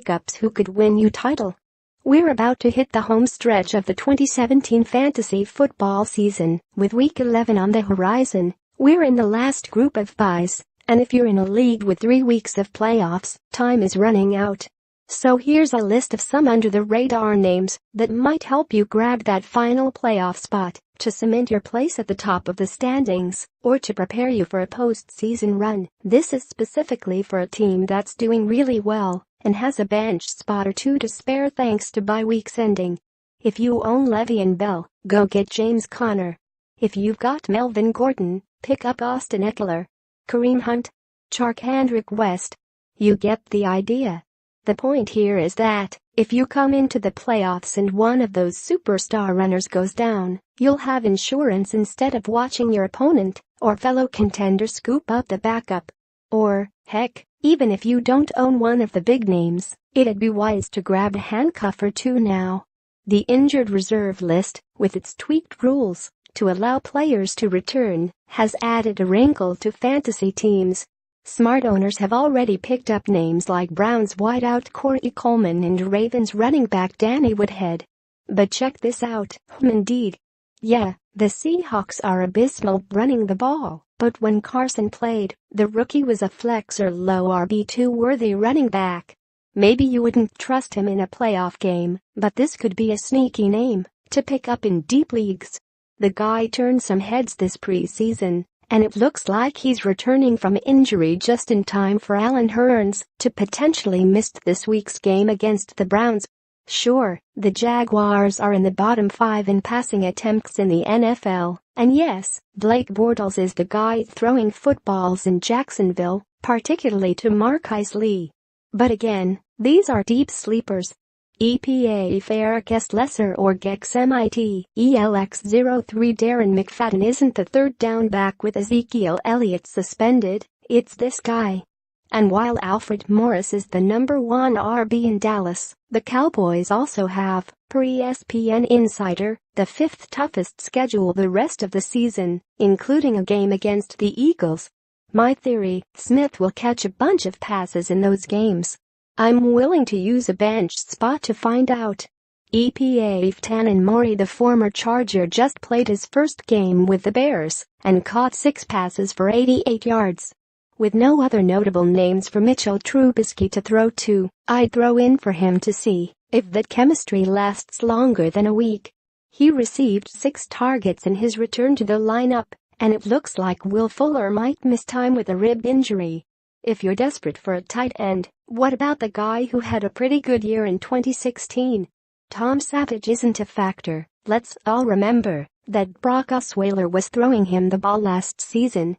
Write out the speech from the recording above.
pickups who could win you title. We're about to hit the home stretch of the 2017 fantasy football season, with Week 11 on the horizon. We're in the last group of byes, and if you're in a league with 3 weeks of playoffs, time is running out. So here's a list of some under-the-radar names that might help you grab that final playoff spot, to cement your place at the top of the standings, or to prepare you for a postseason run. This is specifically for a team that's doing really well and has a bench spot or two to spare thanks to bye weeks ending. If you own Le'Veon Bell, go get James Conner. If you've got Melvin Gordon, pick up Austin Ekeler, Kareem Hunt, Charcandrick West. You get the idea. The point here is that, if you come into the playoffs and one of those superstar runners goes down, you'll have insurance instead of watching your opponent or fellow contender scoop up the backup. Or, heck, even if you don't own one of the big names, it'd be wise to grab a handcuff or two now. The injured reserve list, with its tweaked rules to allow players to return, has added a wrinkle to fantasy teams. Smart owners have already picked up names like Browns wideout Corey Coleman and Ravens running back Danny Woodhead. But check this out, indeed. Yeah, the Seahawks are abysmal running the ball, but when Carson played, the rookie was a flex or low RB2 worthy running back. Maybe you wouldn't trust him in a playoff game, but this could be a sneaky name to pick up in deep leagues. The guy turned some heads this preseason, and it looks like he's returning from injury just in time for Allen Hurns to potentially miss this week's game against the Browns. Sure, the Jaguars are in the bottom 5 in passing attempts in the NFL, and yes, Blake Bortles is the guy throwing footballs in Jacksonville, particularly to Marquise Lee. But again, these are deep sleepers. EPA Eric S. Lesser or Gex MIT ELX03 Darren McFadden isn't the third down back with Ezekiel Elliott suspended, it's this guy. And while Alfred Morris is the number 1 RB in Dallas, the Cowboys also have, per ESPN Insider, the 5th toughest schedule the rest of the season, including a game against the Eagles. My theory, Smith will catch a bunch of passes in those games. I'm willing to use a bench spot to find out. EPA Tannen Mori, the former Charger, just played his first game with the Bears and caught 6 passes for 88 yards. With no other notable names for Mitchell Trubisky to throw to, I'd throw in for him to see if that chemistry lasts longer than a week. He received 6 targets in his return to the lineup, and it looks like Will Fuller might miss time with a rib injury. If you're desperate for a tight end, what about the guy who had a pretty good year in 2016? Tom Savage isn't a factor. Let's all remember that Brock Osweiler was throwing him the ball last season,